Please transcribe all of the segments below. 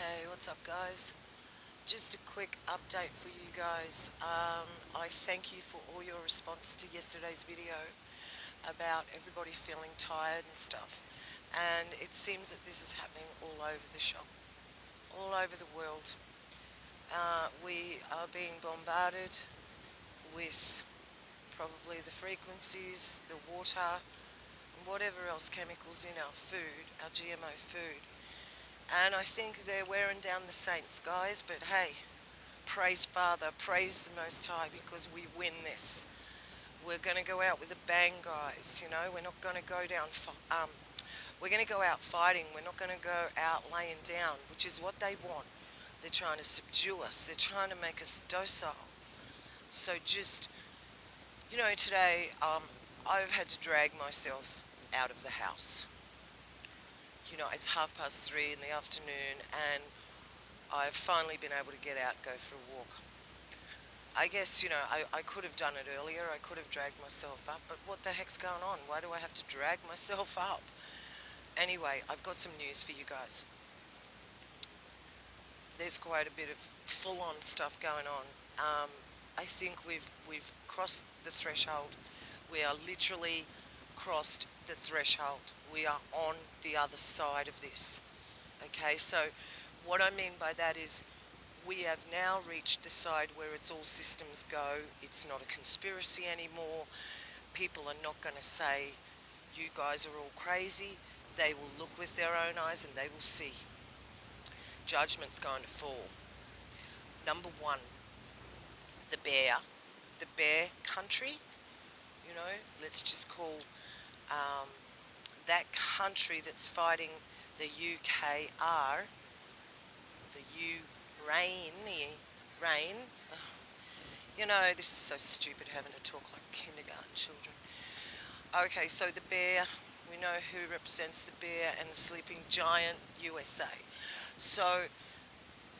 Hey, what's up, guys? Just a quick update for you guys. I thank you for all your response to yesterday's video about everybody feeling tired and stuff. And it seems that this is happening all over the shop, all over the world. We are being bombarded with probably the frequencies, the water, and whatever else chemicals in our food, our GMO food. And I think they're wearing down the saints, guys, but hey, praise Father, praise the Most High, because we win this. We're going to go out with a bang, guys. We're not going to go down, we're going to go out fighting. We're not going to go out laying down, which is what they want. They're trying to subdue us. They're trying to make us docile. So just, today, I've had to drag myself out of the house. It's 3:30 in the afternoon, and I've finally been able to get out and go for a walk. I guess, I could have done it earlier. I could have dragged myself up, but what the heck's going on? Why do I have to drag myself up? Anyway, I've got some news for you guys. There's quite a bit of full-on stuff going on. I think we've crossed the threshold. We are literally crossed the threshold. We are on the other side of this. Okay, so what I mean by that is we have now reached the side where it's all systems go. It's not a conspiracy anymore. People are not going to say, you guys are all crazy. They will look with their own eyes and they will see. Judgment's going to fall. Number one, the bear country, let's just call that country that's fighting the UKR, the rain. This is so stupid having to talk like kindergarten children. Okay, so the bear, we know who represents the bear and the sleeping giant, USA. So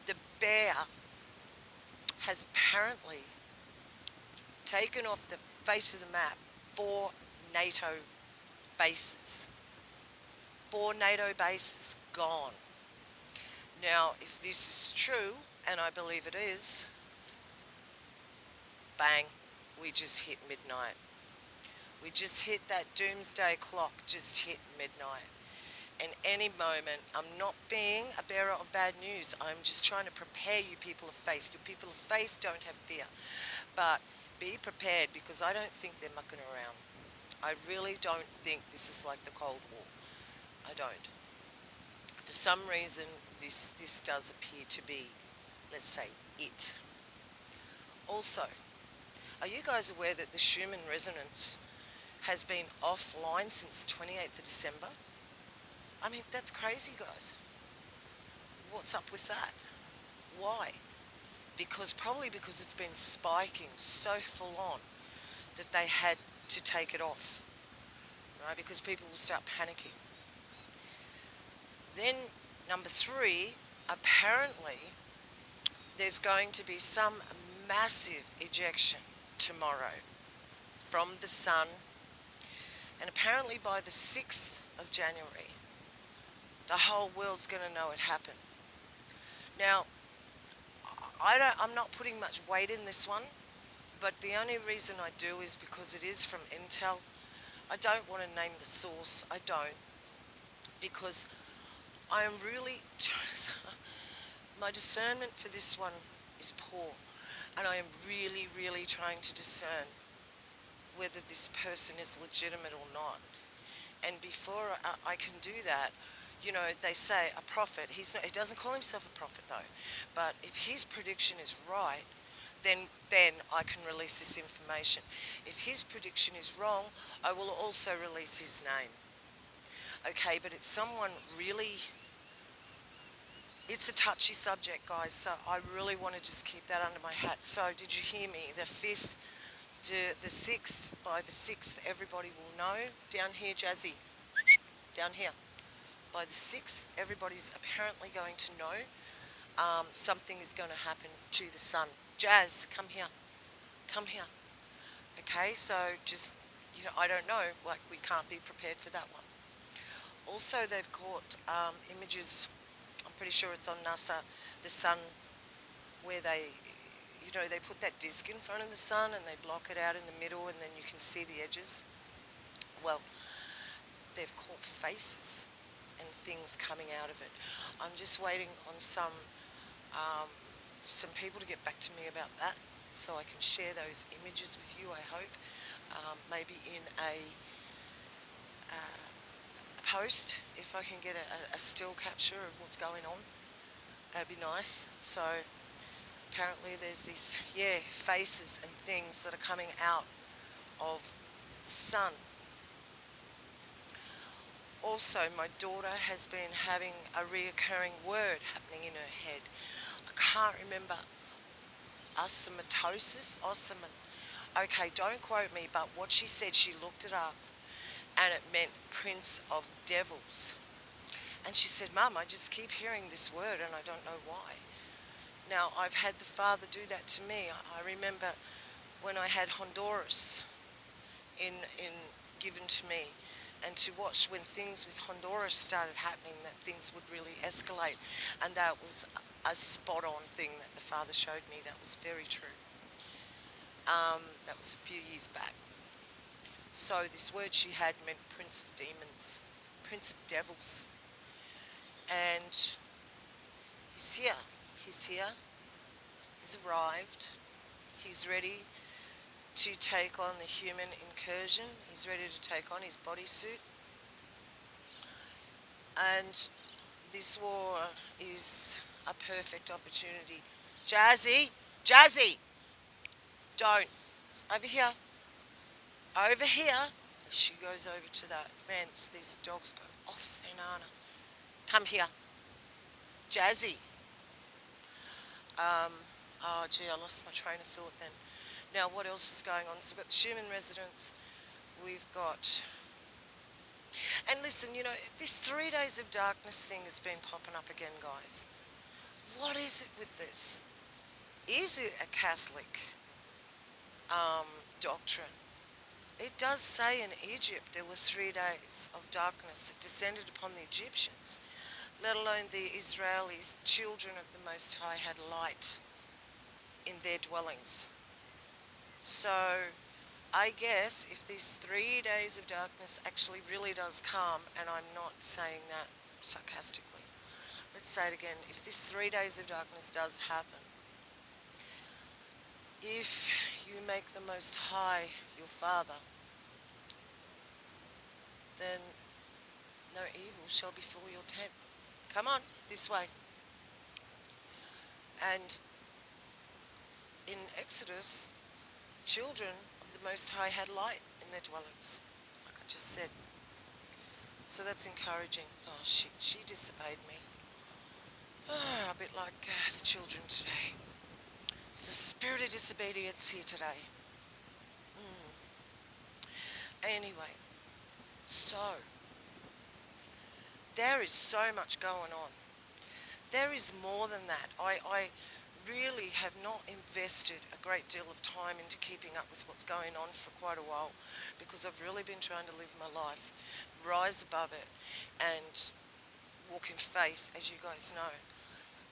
the bear has apparently taken off the face of the map 4 NATO bases. 4 NATO bases gone. Now, if this is true, and I believe it is, bang, we just hit midnight. We just hit that doomsday clock, just hit midnight. And any moment, I'm not being a bearer of bad news. I'm just trying to prepare you people of faith. You people of faith don't have fear. But be prepared, because I don't think they're mucking around. I really don't think this is like the Cold War. I don't. For some reason, this does appear to be, let's say, it. Also, are you guys aware that the Schumann resonance has been offline since the 28th of December? I mean, that's crazy, guys. What's up with that? Why? Probably because it's been spiking so full on that they had to take it off, right? Because people will start panicking. Then, number 3, apparently there's going to be some massive ejection tomorrow from the sun, and apparently by the 6th of January, the whole world's going to know it happened. Now, I'm not putting much weight in this one, but the only reason I do is because it is from Intel. I don't want to name the source. I don't, because I am really my discernment for this one is poor, and I am really, really trying to discern whether this person is legitimate or not. And before I can do that, they say a prophet. He doesn't call himself a prophet though, but if his prediction is right, then I can release this information. If his prediction is wrong, I will also release his name. Okay, but it's someone really, it's a touchy subject, guys, so I really want to just keep that under my hat. So did you hear me? The 5th to the 6th, by the 6th, everybody will know. Down here, Jazzy, down here. By the 6th, everybody's apparently going to know something is going to happen to the sun. Jazz, come here. Come here. Okay, so just, I don't know, like, we can't be prepared for that one. Also, they've caught images, I'm pretty sure it's on NASA, the sun, where they put that disc in front of the sun and they block it out in the middle and then you can see the edges. Well, they've caught faces and things coming out of it. I'm just waiting on some people to get back to me about that so I can share those images with you, I hope. Maybe in a post, if I can get a still capture of what's going on. That'd be nice. So apparently there's these, faces and things that are coming out of the sun. Also, my daughter has been having a reoccurring word happening in her head. I can't remember. Okay, don't quote me, but what she said, she looked it up and it meant Prince of Devils. And she said, Mum, I just keep hearing this word and I don't know why. Now, I've had the Father do that to me. I remember when I had Honduras in given to me, and to watch when things with Honduras started happening, that things would really escalate. And that was a spot-on thing that the Father showed me. That was very true. That was a few years back. So this word she had meant Prince of Demons, Prince of Devils. And he's here. He's here. He's arrived. He's ready to take on the human incursion. He's ready to take on his bodysuit. And this war is a perfect opportunity. Jazzy, don't. Over here. Over here. She goes over to that fence. These dogs go off their nana. Come here. Jazzy. Oh gee, I lost my train of thought then. Now what else is going on? So we've got the Schumann residence. We've got... And listen, this 3 days of darkness thing has been popping up again, guys. What is it with this? Is it a Catholic doctrine? It does say in Egypt there were 3 days of darkness that descended upon the Egyptians, let alone the Israelis. The children of the Most High had light in their dwellings. So I guess if these 3 days of darkness actually really does come, and I'm not saying that sarcastically, let's say it again, if this 3 days of darkness does happen, if you make the Most High your Father, then no evil shall befall your tent. Come on, this way. And in Exodus, the children of the Most High had light in their dwellings, like I just said. So that's encouraging. Oh, she disobeyed me. A bit like the children today. There's a spirit of disobedience here today. Anyway, so there is so much going on. There is more than that. I really have not invested a great deal of time into keeping up with what's going on for quite a while, because I've really been trying to live my life, rise above it, and walk in faith, as you guys know.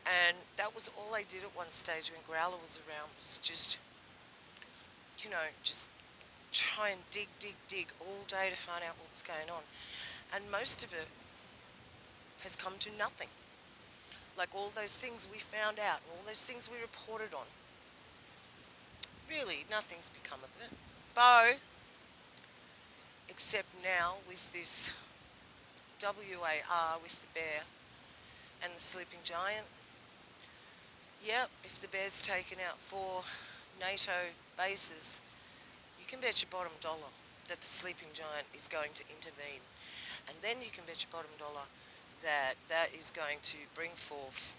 And that was all I did at one stage when Growler was around, was just try and dig all day to find out what was going on. And most of it has come to nothing. Like all those things we found out, and all those things we reported on. Really, nothing's become of it. Bo, except now with this WAR with the bear and the sleeping giant. Yep, if the bear's taken out 4 NATO bases, you can bet your bottom dollar that the sleeping giant is going to intervene. And then you can bet your bottom dollar that that is going to bring forth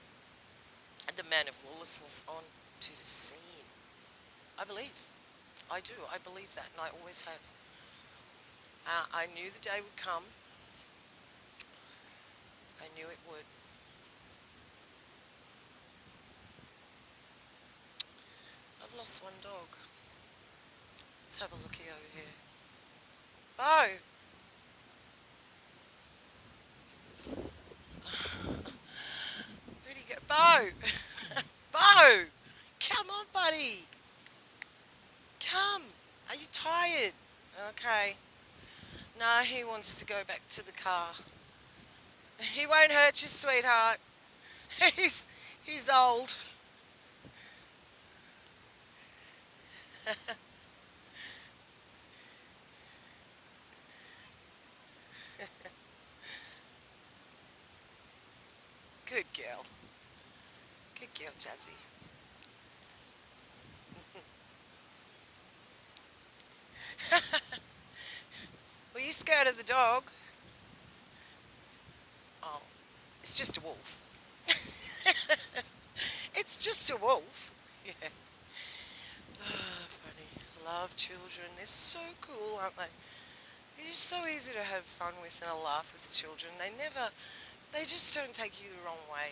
the man of lawlessness on to the scene. I believe. I do. I believe that, and I always have. I knew the day would come. I knew it would. I've lost one dog. Let's have a looky over here. Bo! Bo! Bo! Come on, buddy! Come! Are you tired? Okay. Nah, he wants to go back to the car. He won't hurt you, sweetheart. He's he's old. Good girl. Good girl, Jazzy. Were you scared of the dog? Oh, it's just a wolf. It's just a wolf. Yeah. Ah, funny. Love children. They're so cool, aren't they? They're just so easy to have fun with and a laugh with children. They just don't take you the wrong way.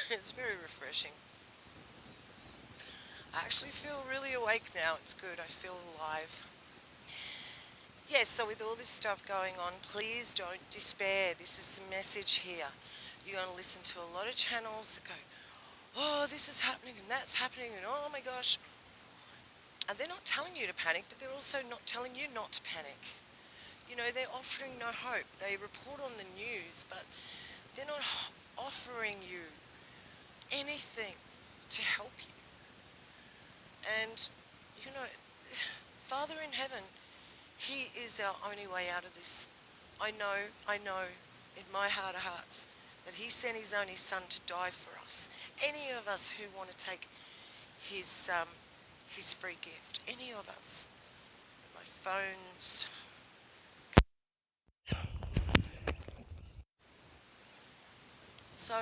It's very refreshing. I actually feel really awake now. It's good. I feel alive. Yes, so with all this stuff going on, please don't despair. This is the message here. You're going to listen to a lot of channels that go, oh, this is happening and that's happening and oh my gosh. And they're not telling you to panic, but they're also not telling you not to panic. You know, they're offering no hope. They report on the news, but they're not offering you anything to help you. And, you know, Father in heaven, He is our only way out of this. I know in my heart of hearts that He sent His only Son to die for us. Any of us who want to take His free gift, any of us. My phone's... So,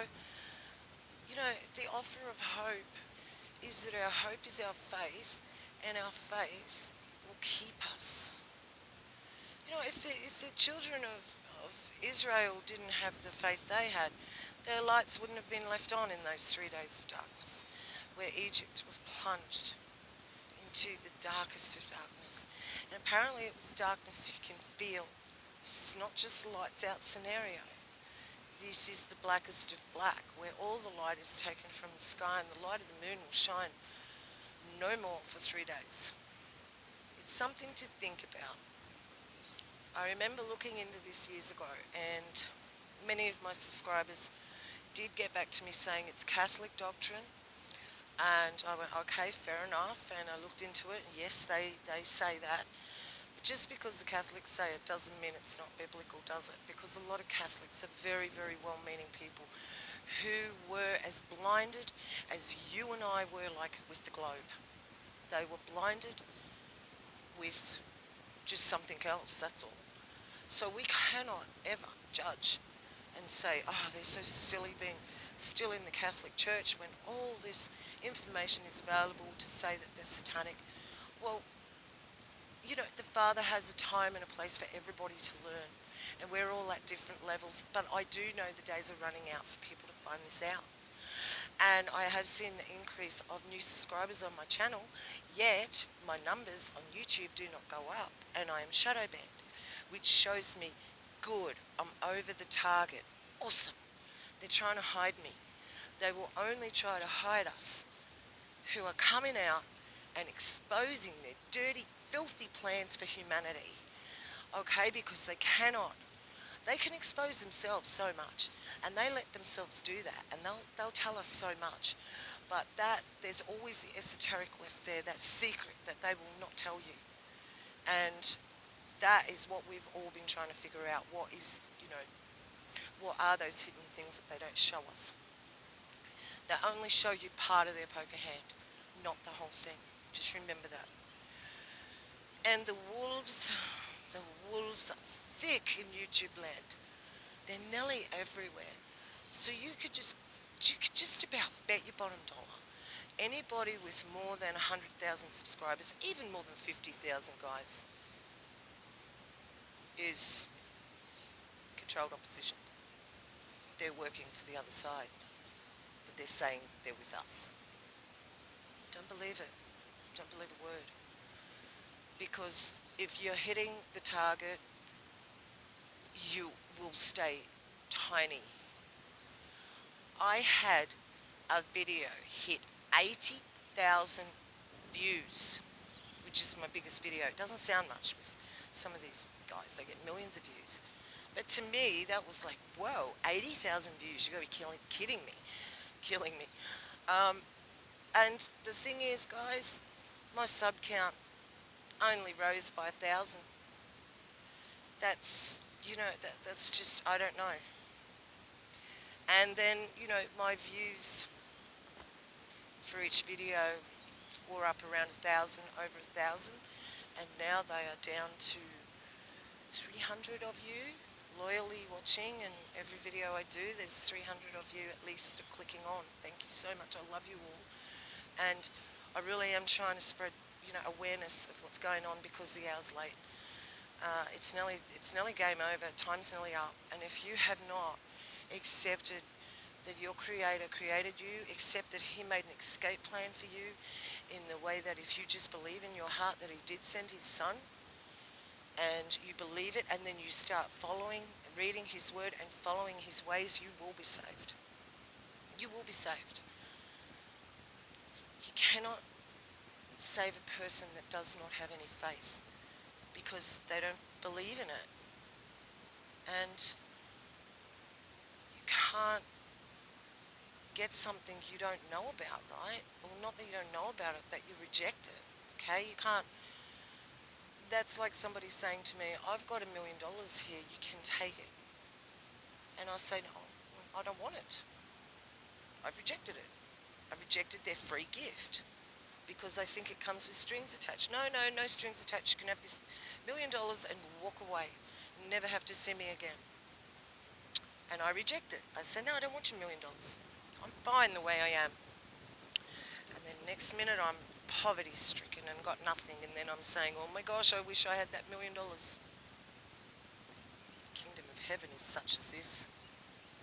you know, the offer of hope is that our hope is our faith, and our faith will keep us. You know, if the children of Israel didn't have the faith they had, their lights wouldn't have been left on in those 3 days of darkness, where Egypt was plunged into the darkest of darkness. And apparently it was darkness you can feel. This is not just a lights out scenario. This is the blackest of black, where all the light is taken from the sky and the light of the moon will shine no more for 3 days. It's something to think about. I remember looking into this years ago, and many of my subscribers did get back to me saying it's Catholic doctrine, and I went, okay, fair enough, and I looked into it, and yes, they say that. But just because the Catholics say it doesn't mean it's not biblical, does it? Because a lot of Catholics are very, very well-meaning people who were as blinded as you and I were, like with the globe. They were blinded with just something else, that's all. So we cannot ever judge and say, oh, they're so silly being still in the Catholic Church when all this information is available to say that they're satanic. Well, you know, the Father has a time and a place for everybody to learn, and we're all at different levels, but I do know the days are running out for people to find this out. And I have seen the increase of new subscribers on my channel, yet my numbers on YouTube do not go up, and I am shadow banned, which shows me, good, I'm over the target. Awesome. They're trying to hide me. They will only try to hide us who are coming out and exposing their dirty, filthy plans for humanity. Okay, because they cannot. They can expose themselves so much, and they let themselves do that, and they'll tell us so much. But that there's always the esoteric left there, that secret that they will not tell you. And that is what we've all been trying to figure out. What is, you know, what are those hidden things that they don't show us? They only show you part of their poker hand, not the whole thing. Just remember that. And the wolves are thick in YouTube land. They're nearly everywhere. So you could just about bet your bottom dollar. Anybody with more than 100,000 subscribers, even more than 50,000 guys, is controlled opposition. They're working for the other side, but they're saying they're with us. Don't believe it. Don't believe a word. Because if you're hitting the target, you will stay tiny. I had a video hit 80,000 views, which is my biggest video. It doesn't sound much with some of these guys. They get millions of views. But to me, that was like, whoa, 80,000 views. You gotta be kidding me. Killing me. Um, and the thing is, guys, my sub count only rose by 1,000. That's, that's just, I don't know. And then, my views for each video were up around 1,000, over 1,000. And now they are down to 300 of you loyally watching, and every video I do there's 300 of you at least that are clicking on. Thank you so much. I love you all, and I really am trying to spread awareness of what's going on, because the hour's late. It's nearly game over. Time's nearly up, and if you have not accepted that your creator created you, accept that he made an escape plan for you, in the way that if you just believe in your heart that he did send his son, and you believe it, and then you start reading his word and following his ways, you will be saved. You will be saved. You cannot save a person that does not have any faith, because they don't believe in it. And you can't get something you don't know about, right? Well, not that you don't know about it, that you reject it. Okay? You can't. That's like somebody saying to me, I've got $1 million here, you can take it. And I say, no, I don't want it. I've rejected it. I've rejected their free gift, because I think it comes with strings attached. No strings attached. You can have this $1 million and walk away and never have to see me again. And I reject it. I say, no, I don't want your $1 million. I'm fine the way I am. And then next minute I'm poverty stricken and got nothing, and then I'm saying, oh my gosh, I wish I had that $1 million. The kingdom of heaven is such as this,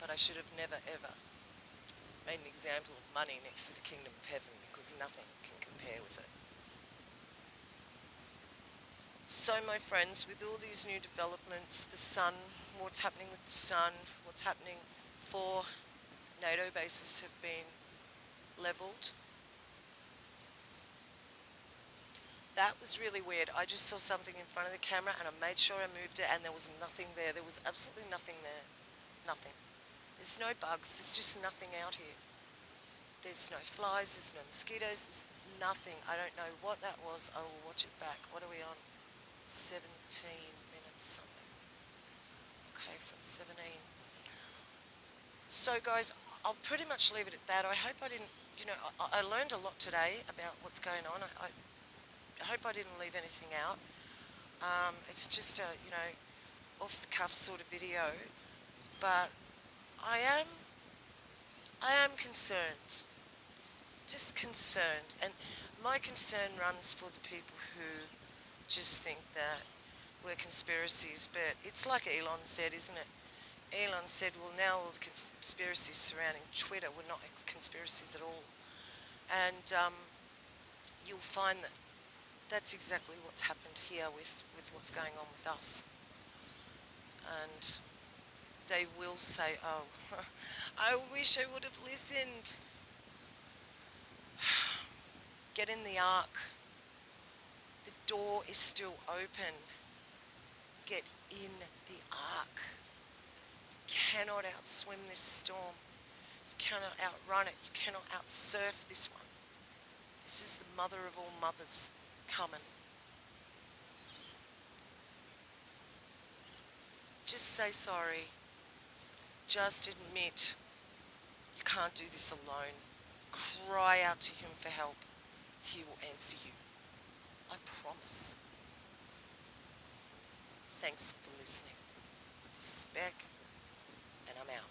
but I should have never ever made an example of money next to the kingdom of heaven, because nothing can compare with it. So my friends, with all these new developments, the sun, what's happening with the sun, what's happening, 4 NATO bases have been levelled. That was really weird. I just saw something in front of the camera and I made sure I moved it, and there was nothing there. There was absolutely nothing there. Nothing. There's no bugs. There's just nothing out here. There's no flies. There's no mosquitoes. There's nothing. I don't know what that was. I will watch it back. What are we on? 17 minutes something. Okay, from 17. So guys, I'll pretty much leave it at that. I hope I didn't, I learned a lot today about what's going on. I hope I didn't leave anything out. It's just a, off-the-cuff sort of video, but I am concerned, just concerned, and my concern runs for the people who just think that we're conspiracies. But it's like Elon said, isn't it? Elon said, well, now all the conspiracies surrounding Twitter were not conspiracies at all. And you'll find that that's exactly what's happened here with what's going on with us. And they will say, oh, I wish I would have listened. Get in the ark. The door is still open. Get in the ark. You cannot outswim this storm. You cannot outrun it. You cannot outsurf this one. This is the mother of all mothers coming. Just say sorry. Just admit you can't do this alone. Cry out to him for help. He will answer you. I promise. Thanks for listening. This is Beck, and I'm out.